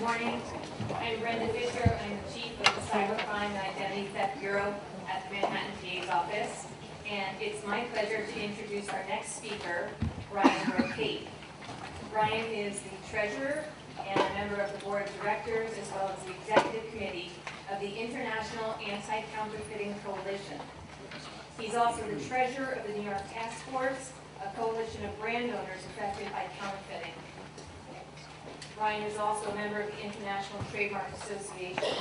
morning. I'm Brenda Fisher. I'm the Chief of the Cybercrime and Identity Theft Bureau at the Manhattan PA's office. And it's my pleasure to introduce our next speaker, Brian Brokate. Brian is the Treasurer and a member of the Board of Directors as well as the Executive Committee of the International Anti-Counterfeiting Coalition. He's also the Treasurer of the New York Task Force, a coalition of brand owners affected by counterfeiting. Brian is also a member of the International Trademark Association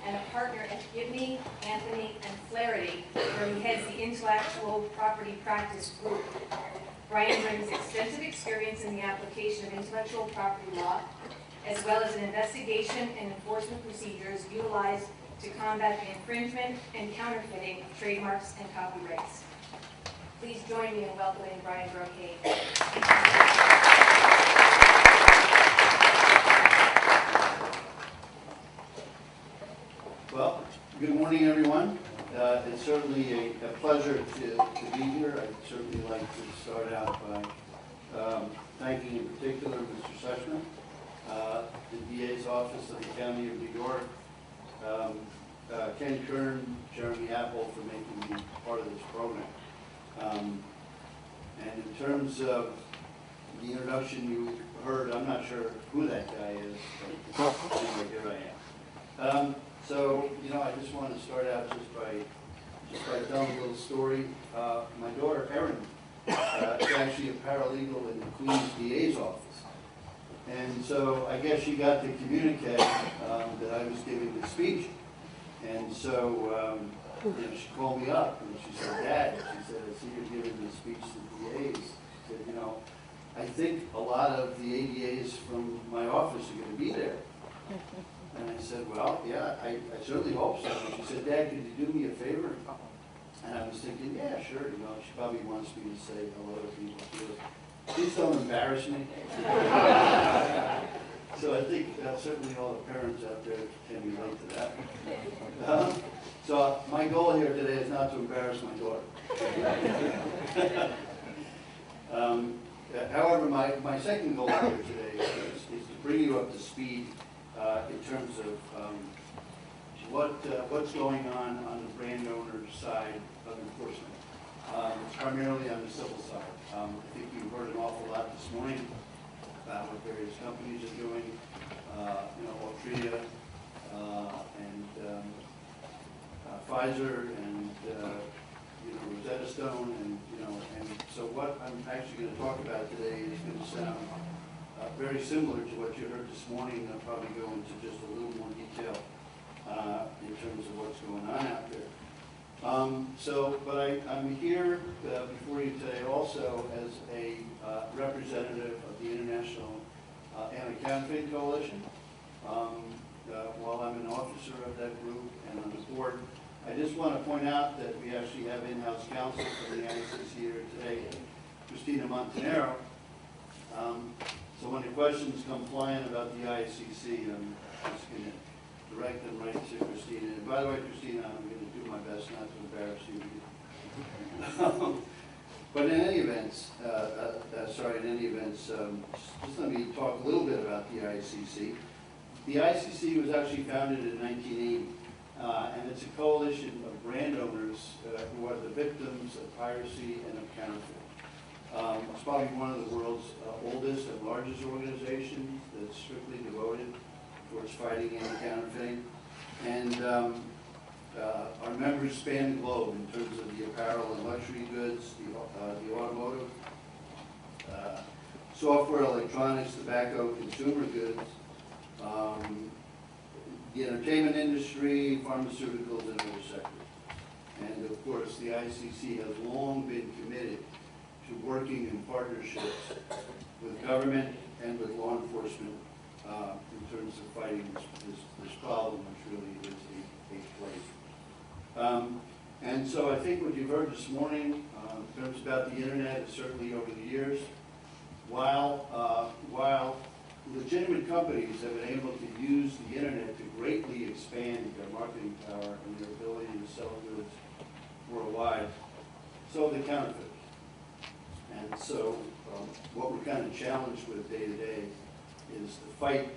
and a partner at Gibney, Anthony, and Flaherty, where he heads the Intellectual Property Practice Group. Brian brings extensive experience in the application of intellectual property law, as well as in investigation and enforcement procedures utilized to combat the infringement and counterfeiting of trademarks and copyrights. Please join me in welcoming Brian Brokate. Well, good morning, everyone. It's certainly a pleasure to be here. I'd certainly like to start out by thanking in particular Mr. Sushma, the DA's office of the County of New York, Ken Kern, Jeremy Apple for making me part of this program. And in terms of the introduction you heard, I'm not sure who that guy is, but anyway, here I am. So, you know, I just want to start out just by telling a little story. My daughter, Erin, is actually a paralegal in the Queens DA's office. And so I guess she got to communicate that I was giving the speech. And so you know, she called me up and she said, Dad, she said, I see you're giving the speech to the DAs. She said, you know, I think a lot of the ADAs from my office are going to be there. And I said, well, yeah, I certainly hope so. And she said, Dad, could you do me a favor? And I was thinking, yeah, sure. You know, she probably wants me to say hello to people. She goes, please don't embarrass me. So I think certainly all the parents out there can relate to that. So my goal here today is not to embarrass my daughter. However, my second goal here today is to bring you up to speed in terms of what's going on the brand owner side of enforcement. It's primarily on the civil side. I think you've heard an awful lot this morning about what various companies are doing, you know, Altria and Pfizer and you know, Rosetta Stone, and you know, and so what I'm actually going to talk about today is going to sound very similar to what you heard this morning. I'll probably go into just a little more detail in terms of what's going on out there. But I'm here before you today also as a representative of the International Anti-Counterfeiting Coalition. While I'm an officer of that group and on the board, I just want to point out that we actually have in-house counsel from the ICC here today, Christina Montanaro. So when the questions come flying about the ICC, I'm just going to direct them right to Christina. And by the way, Christina, I'm going to do my best not to embarrass you. But in any event, just let me talk a little bit about the ICC. The ICC was actually founded in 1980, and it's a coalition of brand owners who are the victims of piracy and of counterfeiting. It's probably one of the world's oldest and largest organizations that's strictly devoted towards fighting anti-counterfeiting. And our members span the globe in terms of the apparel and luxury goods, the automotive, software, electronics, tobacco, consumer goods, the entertainment industry, pharmaceuticals, and other sectors. And of course, the ICC has long been committed to working in partnerships with government and with law enforcement in terms of fighting this problem, which really is a plague. And so I think what you've heard this morning in terms about the internet is certainly over the years, while legitimate companies have been able to use the internet to greatly expand their marketing power and their ability to sell goods worldwide, so have the counterfeiters. And so what we're kind of challenged with day to day is to fight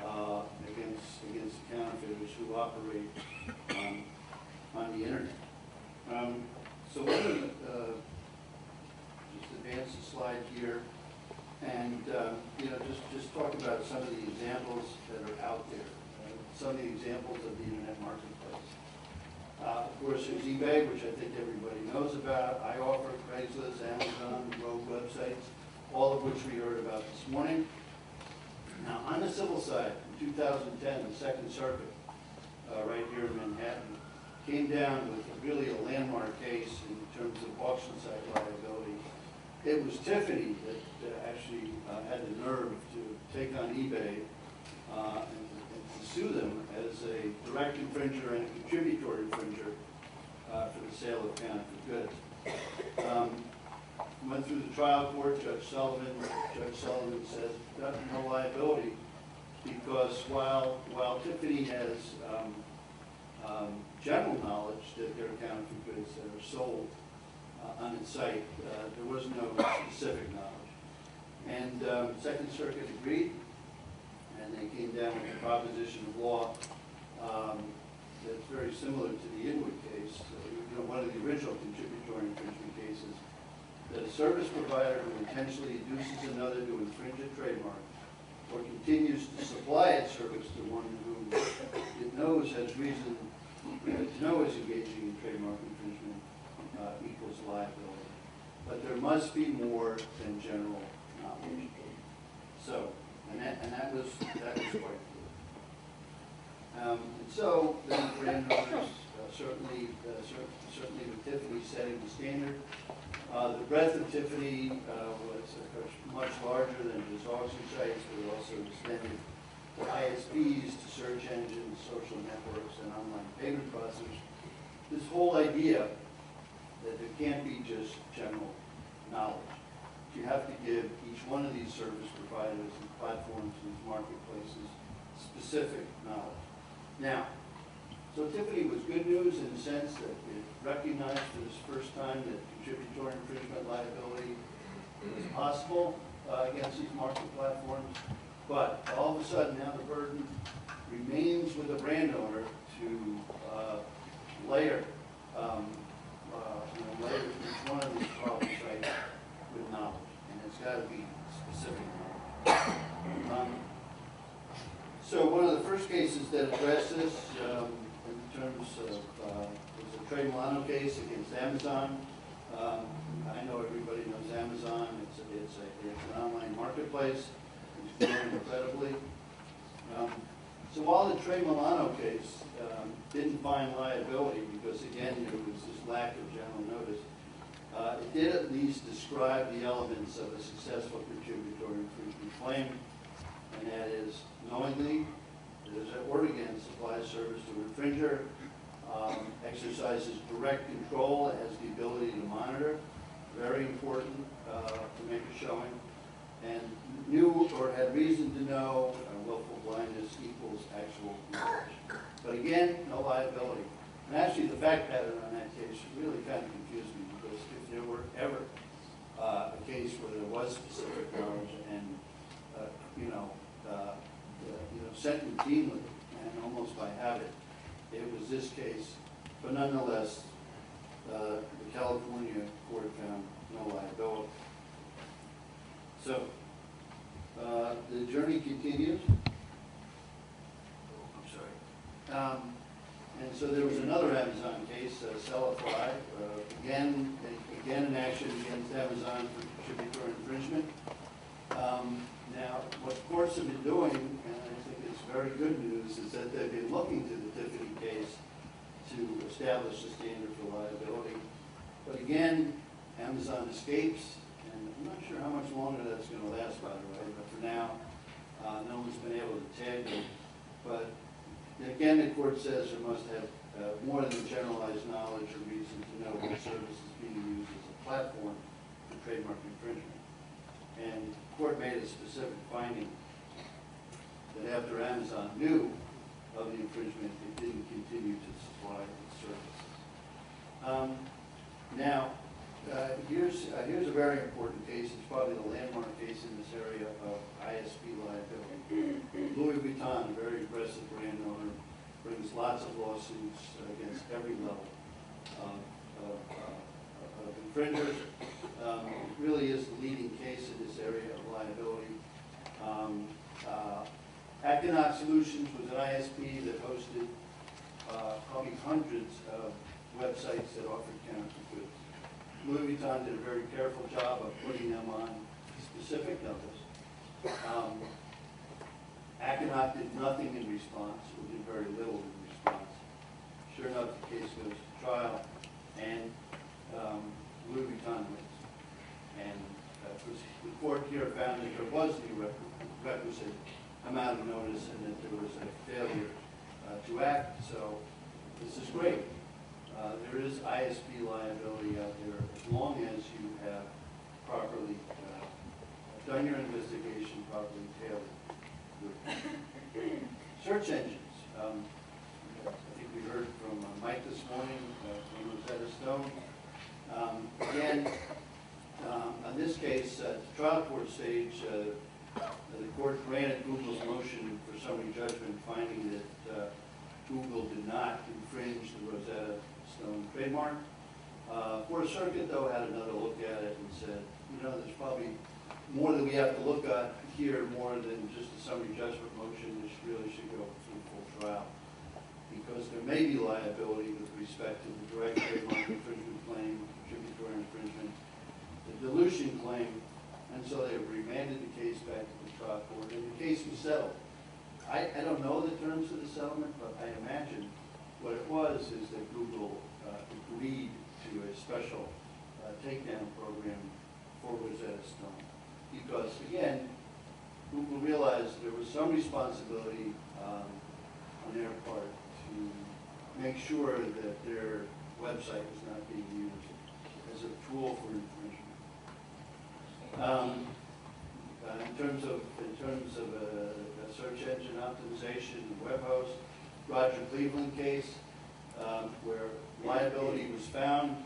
against counterfeiters who operate on the internet. So we're going to just advance the slide here and just talk about some of the examples that are out there, some of the examples of the internet marketplace. Of course, there's eBay, which I think everybody knows about. I offer Craigslist, Amazon, rogue websites, all of which we heard about this morning. Now, on the civil side, in 2010, the Second Circuit, right here in Manhattan, came down with really a landmark case in terms of auction site liability. It was Tiffany that actually had the nerve to take on eBay and to sue them as a direct infringer and a contributory infringer for the sale of counterfeit goods. Went through the trial court. Judge Sullivan said no liability because while Tiffany has general knowledge that there are counterfeit goods that are sold on its site, there was no specific knowledge. And Second Circuit agreed, and they came down with a proposition of law that's very similar to the Inwood case, one of the original contributory infringement cases, that a service provider who intentionally induces another to infringe a trademark or continues to supply its service to one who it knows has reason to know is engaging in trademark infringement equals liability. But there must be more than general knowledge. So, and that was quite clear. And so the brand owners certainly with Tiffany setting the standard. The breadth of Tiffany was much larger than just auction sites, but also extended to ISPs, to search engines, social networks, and online payment processors. This whole idea that there can't be just general knowledge. You have to give each one of these service providers and platforms, these marketplaces, specific knowledge. Now, so Tiffany was good news in the sense that it recognized for this first time that contributory infringement liability was possible against these market platforms. But all of a sudden, now the burden remains with the brand owner to layer each one of these problem sites with knowledge, and it's got to be specific knowledge. So one of the first cases that addressed this in terms of was a Trey Milano case against Amazon. I know everybody knows Amazon. It's an online marketplace. It's growing incredibly. So while the Trey Milano case didn't find liability because, again, there was this lack of general notice, it did at least describe the elements of a successful contributory infringement claim, and that is knowingly, or again, supplies service to an infringer, exercises direct control, has the ability to monitor, very important to make a showing, and knew or had reason to know willful blindness equals actual knowledge. But again, no liability. And actually, the fact pattern on that case really kind of confused me because if there were ever a case where there was specific knowledge and sent routinely and almost by habit, it was this case. But nonetheless, the California court found no liability. So the journey continues. I'm sorry. And so there was another Amazon case, Flaherty, again an action against Amazon for contributory infringement. Now, what courts have been doing, and I think it's very good news, is that they've been looking to the Tiffany case to establish the standard for liability. But again, Amazon escapes, and I'm not sure how much longer that's going to last, by the way, but for now, no one's been able to tag them. But again, the court says there must have more than generalized knowledge or reason to know what service is being used as a platform for trademark infringement. And the court made a specific finding that after Amazon knew of the infringement, it didn't continue to supply its services. Now, Here's a very important case. It's probably the landmark case in this area of ISP liability. Louis Vuitton, a very aggressive brand owner, brings lots of lawsuits against every level of infringers. It really is the leading case in this area of liability. Aconot Solutions was an ISP that hosted probably hundreds of websites that offered counterfeit goods. Louis Vuitton did a very careful job of putting them on specific notice. Aconot did nothing in response, or did very little in response. Sure enough, the case goes to trial, and Louis Vuitton wins. And the court here found that there was the requisite amount of notice and that there was a failure to act. So this is great. There is ISP liability out there as long as you have properly done your investigation, properly tailored. Search engines. I think we heard from Mike this morning, from Rosetta Stone. Again, on this case, at the trial court stage, the court granted Google's motion for summary judgment, finding that Google did not infringe the Rosetta Stone trademark. Fourth Circuit, though, had another look at it and said, you know, there's probably more that we have to look at here, more than just a summary judgment motion. This really should go through full trial, because there may be liability with respect to the direct trademark infringement claim, contributory infringement, the dilution claim, and so they remanded the case back to the trial court, and the case was settled. I don't know the terms of the settlement, but I imagine what it was is that Google agreed to a special takedown program for Rosetta Stone. Because, again, Google realized there was some responsibility on their part to make sure that their website was not being used as a tool for infringement. In terms of a search engine optimization and web host, Roger Cleveland case, where liability was found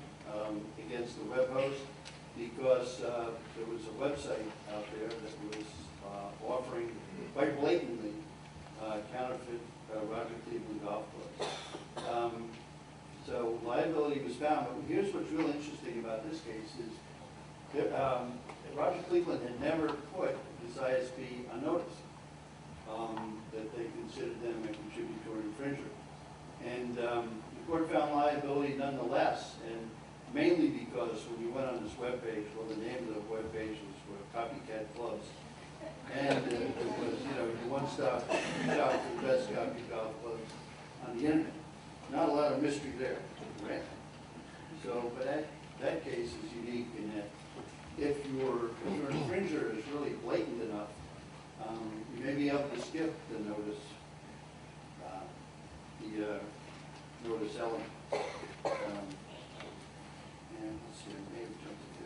against the web host because there was a website out there that was offering quite blatantly counterfeit Roger Cleveland golf clubs. So liability was found, but here's what's real interesting about this case is Roger Cleveland had never put his ISP on notice that they considered them a contributory infringer. And the court found liability nonetheless, and mainly because when you went on this webpage, well, the name of the webpage was for Copycat Clubs. And it was, you know, the one-stop shop for the best copy golf clubs on the internet. Not a lot of mystery there, right? So, but that case is unique in that if your infringer is really blatant enough, you may be able to skip the notice element. And let's see, maybe jump to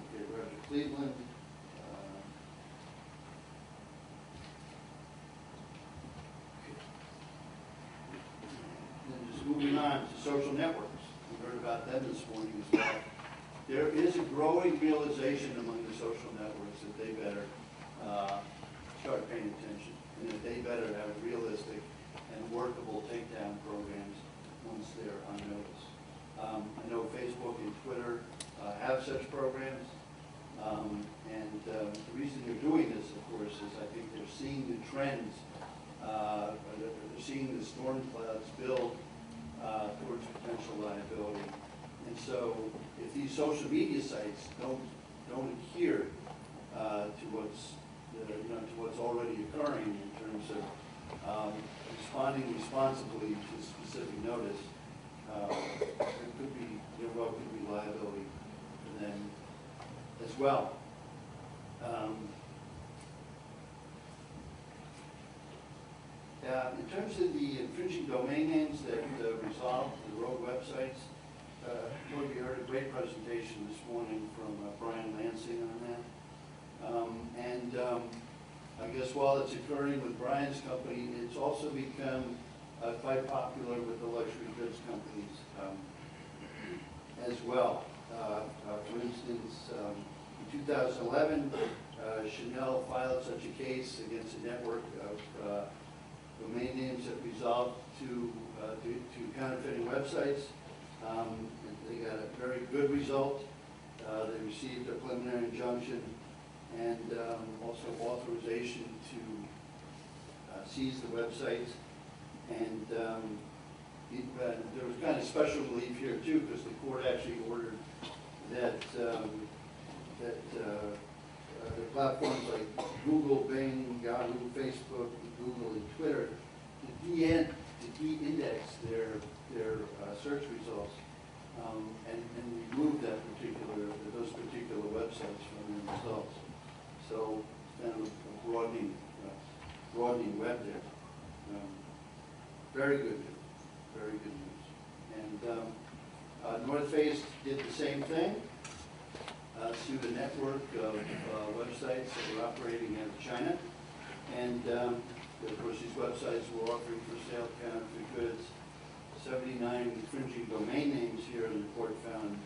okay, Roger Cleveland. Then just moving on to social networks. We heard about them this morning as well. There is a growing realization among the social networks that they better start paying attention, and that they better have realistic and workable takedown programs once they're on notice. I know Facebook and Twitter have such programs, and the reason they're doing this, of course, is I think they're seeing the trends, they're seeing the storm clouds build towards potential liability. And so if these social media sites don't adhere to what's already occurring in terms of responding responsibly to specific notice, there could be liability for them as well. In terms of the infringing domain names that resolved the road websites, we heard a great presentation this morning from Brian Lansing on that. I guess while it's occurring with Brian's company, it's also become quite popular with the luxury goods companies as well. For instance, in 2011, Chanel filed such a case against a network of domain names that resolved to counterfeiting websites. They got a very good result. They received a preliminary injunction and also authorization to seize the websites. And there was kind of special relief here too, because the court actually ordered that the platforms like Google, Bing, Yahoo, Facebook, Google, and Twitter to de-index their search results and remove those particular websites from their results. So kind of a broadening web there. Very good news. Very good news. And North Face did the same thing. Sued a network of websites that were operating out of China. And of course, these websites were offering for sale counterfeit goods. 79 infringing domain names here, and the court found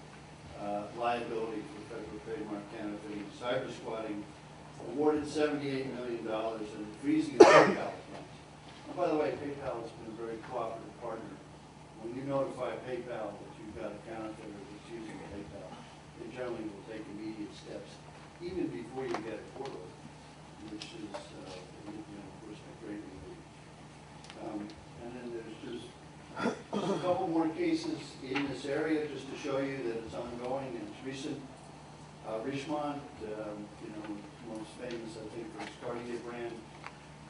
liability for federal trademark counterfeiting and cyber squatting, awarded $78 million and freezing of PayPal accounts. And by the way, PayPal has been a very cooperative partner. When you notify PayPal that you've got a counterfeiter that's using PayPal, they generally will take immediate steps, even before you get a court order, which is, of course, a great relief. And then there's just a couple more cases in this area, just to show you that it's ongoing and it's recent. Richemont, most famous, I think, for its Cartier brand,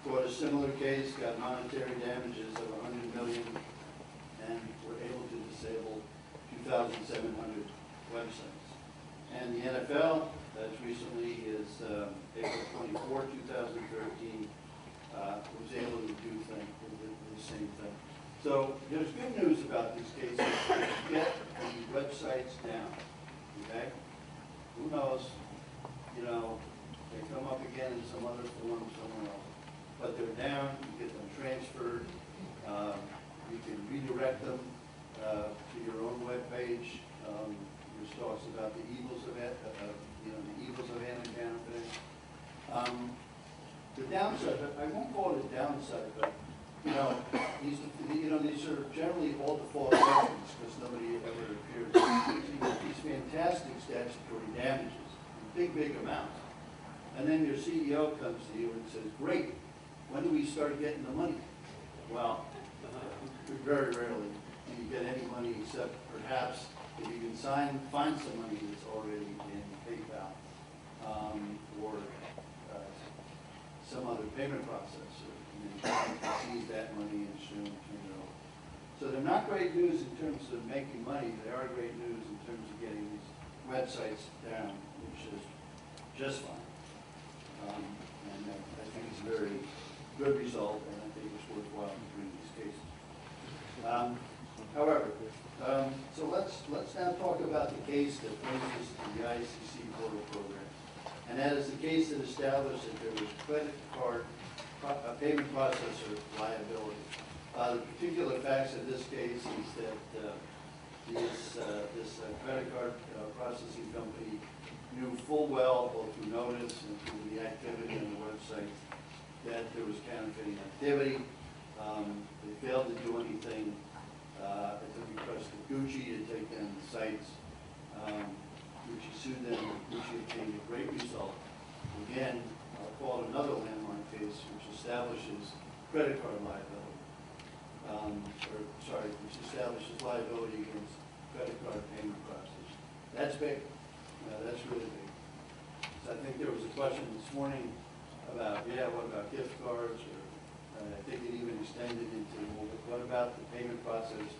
brought a similar case, got monetary damages of $100 million, and were able to disable 2,700 websites. And the NFL, as recently as April 24, 2013, was able to do the same thing. So there's good news about these cases. Get the websites down, okay? Who knows? They come up again in some other form somewhere else. But they're down, you get them transferred, you can redirect them to your own web page, which talks about the evils of it, the evils of anti-counterfeiting. The downside, I won't call it a downside, but these are generally all default settings because nobody ever appears. These fantastic statutory damages, big amounts. And then your CEO comes to you and says, great, when do we start getting the money? Well, very rarely do you get any money except perhaps if you can find some money that's already in PayPal or some other payment processor, and then you can seize that money and turn it over. So they're not great news in terms of making money. They are great news in terms of getting these websites down, which is just fine. And I think it's a very good result, and I think it's worthwhile to bring these cases. However, so let's now talk about the case that brings us to the ICC portal program. And that is the case that established that there was credit card payment processor liability. The particular facts of this case is that this credit card processing company knew full well, both through notice and through the activity on the website, that there was counterfeiting activity. They failed to do anything at the request of Gucci to take down the sites. Gucci sued them, Gucci obtained a great result. Again, I'll call it another landmark case which establishes credit card liability. Which establishes liability against credit card payment processors. That's big. That's really big. So I think there was a question this morning about, what about gift cards? Or I think it even extended into, well, what about the payment process?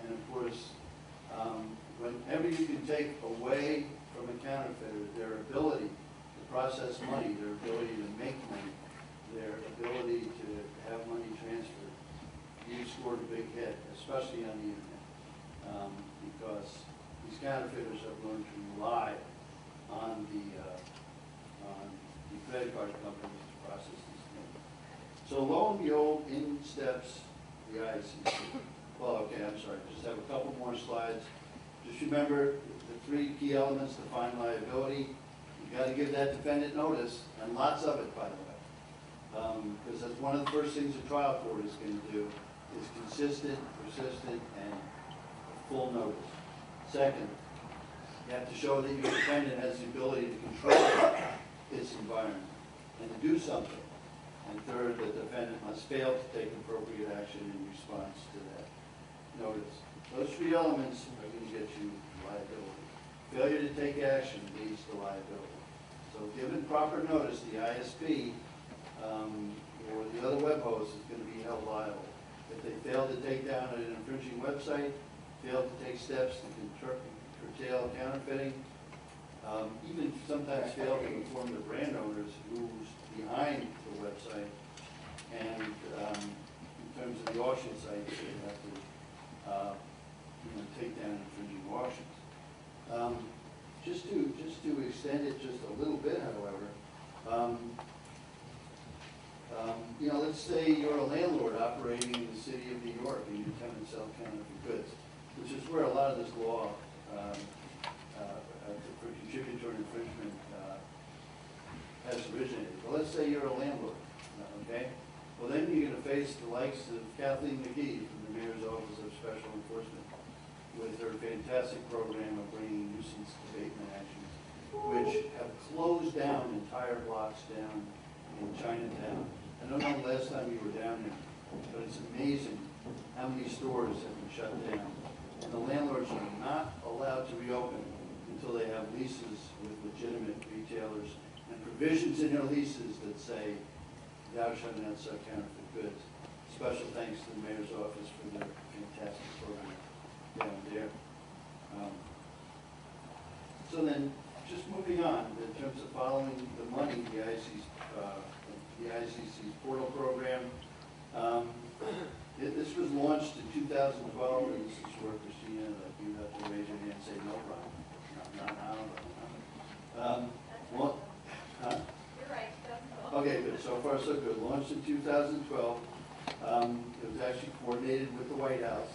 And of course, whenever you can take away from a counterfeiter their ability to process money, their ability to make money, their ability to have money transferred, you scored a big hit, especially on the internet, because these counterfeiters have learned to rely on the credit card companies to process these things. So lo and behold, in steps the ICC. Well, okay, I'm sorry, just have a couple more slides. Just remember the three key elements to find liability. You got to give that defendant notice, and lots of it, by the way. Because that's one of the first things a trial court is going to do, is consistent, persistent, and full notice. Second, you have to show that your defendant has the ability to control its environment and to do something. And third, the defendant must fail to take appropriate action in response to that notice. Those three elements are going to get you liability. Failure to take action leads to liability. So given proper notice, the ISP or the other web host is going to be held liable. If they fail to take down an infringing website, fail to take steps to curtail counterfeiting, even sometimes fail to inform the brand owners who's behind the website, and in terms of the auction sites, they have to take down infringing auctions. Just to extend it just a little bit, however, let's say you're a landlord operating in the city of New York and you tenants sell counterfeit goods, which is where a lot of this law for contributory infringement has originated. Well, let's say you're a landlord, okay? Well, then you're going to face the likes of Kathleen McGee from the Mayor's Office of Special Enforcement with her fantastic program of bringing nuisance abatement actions, which have closed down entire blocks down in Chinatown. I don't know the last time you were down there, but it's amazing how many stores have been shut down. And the landlords are not allowed to reopen until they have leases with legitimate retailers and provisions in their leases that say, thou shalt not sell counterfeit goods. Special thanks to the Mayor's Office for their fantastic program down there. So then, just moving on, in terms of following the money, the ICC's portal program, this was launched in 2012, and this is where Christina, you have to raise your hand and say, no problem. No. Well, huh? You're right, 2012. Okay, good. So far, so good. Launched in 2012. It was actually coordinated with the White House,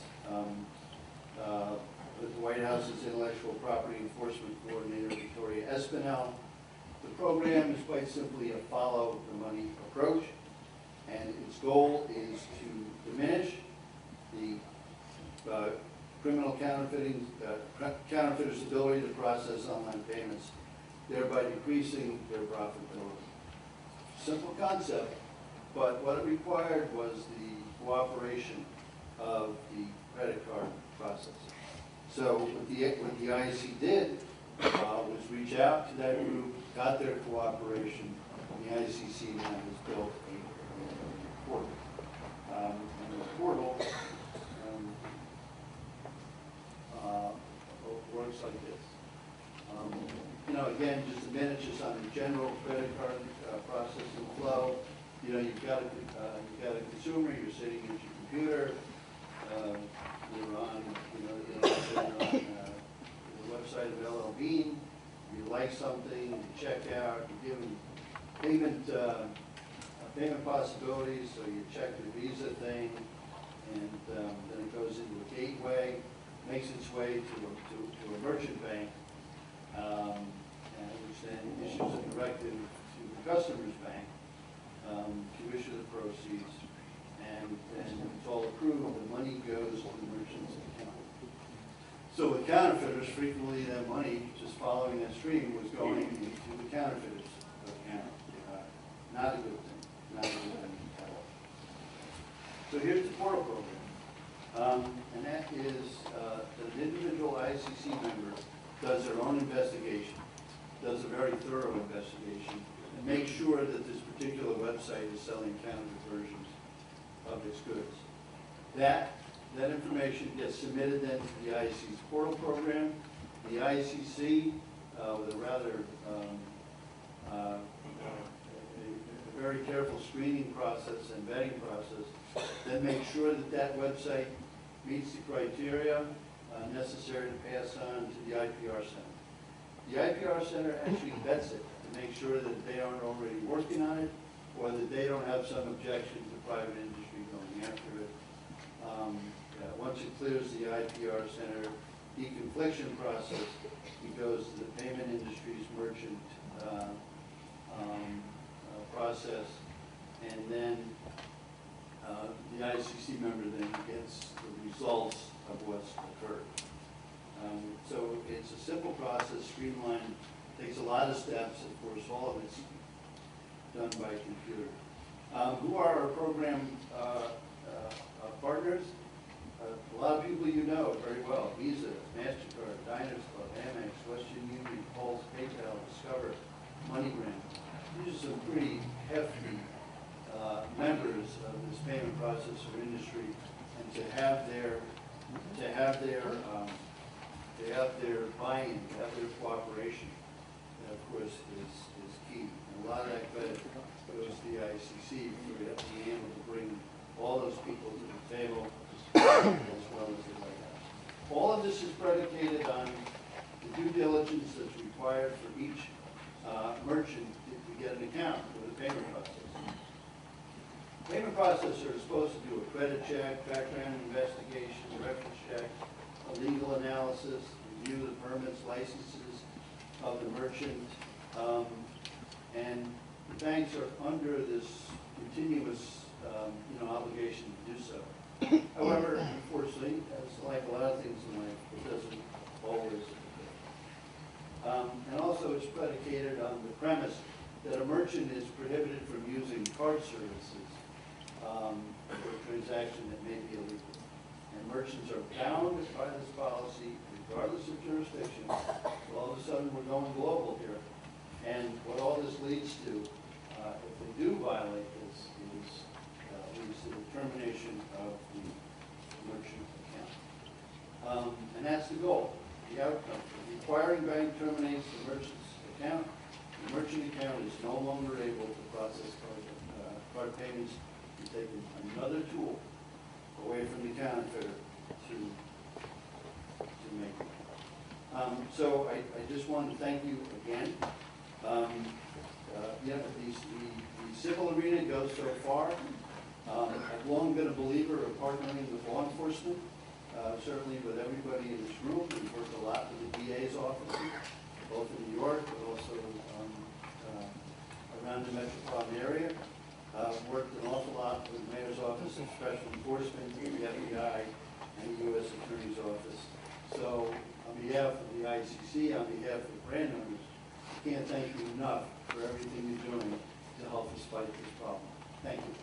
with the White House's Intellectual Property Enforcement Coordinator, Victoria Espinel. The program is quite simply a follow the money approach, and its goal is to diminish the criminal counterfeiters' ability to process online payments, thereby decreasing their profitability. Simple concept, but what it required was the cooperation of the credit card processor. So what the IEC did was reach out to that group, got their cooperation, and the ICC now has built a portal. And the portal works like this. Again, just a minute, just on the general credit card processing flow. You've got a consumer. You're sitting at your computer. You're on, the website of LL Bean. You like something, you check out. You give them payment possibilities. So you check the Visa thing, and then it goes into a gateway, makes its way to a merchant bank, which then issues a directive to the customer's bank to issue the proceeds, and then it's all approved, the money goes to the merchant's account. So with counterfeiters, frequently that money, just following that stream, was going into the counterfeiter's account. Not a good thing. Not a good thing at all. So here's the portal program. And that is that an individual ICC member does their own investigation, does a very thorough investigation, and makes sure that this particular website is selling counterfeit versions of its goods. That information gets submitted then to the ICC's portal program. The ICC, with a rather a very careful screening process and vetting process, then make sure that that website meets the criteria necessary to pass on to the IPR Center. The IPR Center actually vets it to make sure that they aren't already working on it, or that they don't have some objection to private industry going after it. clears the IPR Center deconfliction process because the payment industry's merchant process, and then the ICC member then gets the results of what's occurred. So it's a simple process, streamlined, takes a lot of steps. Of course, all of it's done by computer. Who are our program partners? A lot of people you know very well: Visa, MasterCard, Diners Club, Amex, Western Union, Pulse, PayPal, Discover, MoneyGram. These are some pretty hefty members of this payment processor industry, and to have their buy-in, to have their cooperation, of course, is key. And a lot of that credit goes to the ICC for being able to bring all those people to the table, as well as the White House. All of this is predicated on the due diligence that's required for each merchant to get an account with a payment processor. Payment processor is supposed to do a credit check, background investigation, reference check, a legal analysis, review the permits, licenses of the merchant, and the banks are under this continuous obligation to do so. However, unfortunately, as like a lot of things in life, it doesn't always occur. And also it's predicated on the premise that a merchant is prohibited from using card services for a transaction that may be illegal. And merchants are bound by this policy, regardless of jurisdiction. So all of a sudden, we're going global here. And what all this leads to, if they do violate this, leads to the termination of the merchant account. And that's the goal, the outcome. The acquiring bank terminates the merchant's account. The merchant account is no longer able to process card payments. You take another tool away from the counterfeiter to make it. So I just want to thank you again. The civil arena goes so far. I've long been a believer of partnering with law enforcement, certainly with everybody in this room. We've worked a lot with the DA's offices, both in New York, but also around the metropolitan area. Worked an awful lot with the Mayor's Office of Special Enforcement, the FBI, and the U.S. Attorney's Office. So on behalf of the ICC, on behalf of the brand owners, I can't thank you enough for everything you're doing to help us fight this problem. Thank you.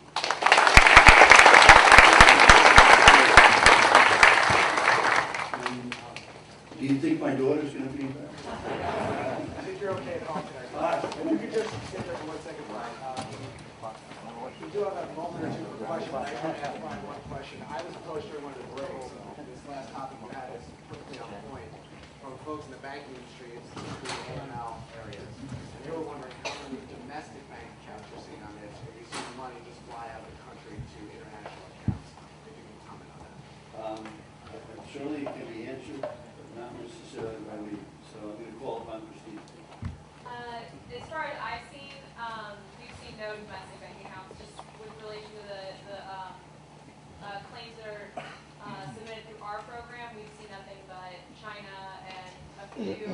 Do you think my daughter's going to be there? I think you're okay at home today. If you could just sit there for 1 second, Brian. We do have a moment or two for questions. I want to ask Brian one question. I was approached during one of the breaks, this last topic you had is quickly on point, from folks in the banking industry, specifically the AML areas. And they were wondering how many domestic bank accounts you're seeing on this. Have you seen money just fly out of the country to international accounts? If you can comment on that. Surely it can be answered, but not necessarily by me. So I'm going to call upon Christine. As far as I've seen, we've seen no domestic bank accounts, just with relation to the claims that are submitted through our program. We've seen nothing but China and a few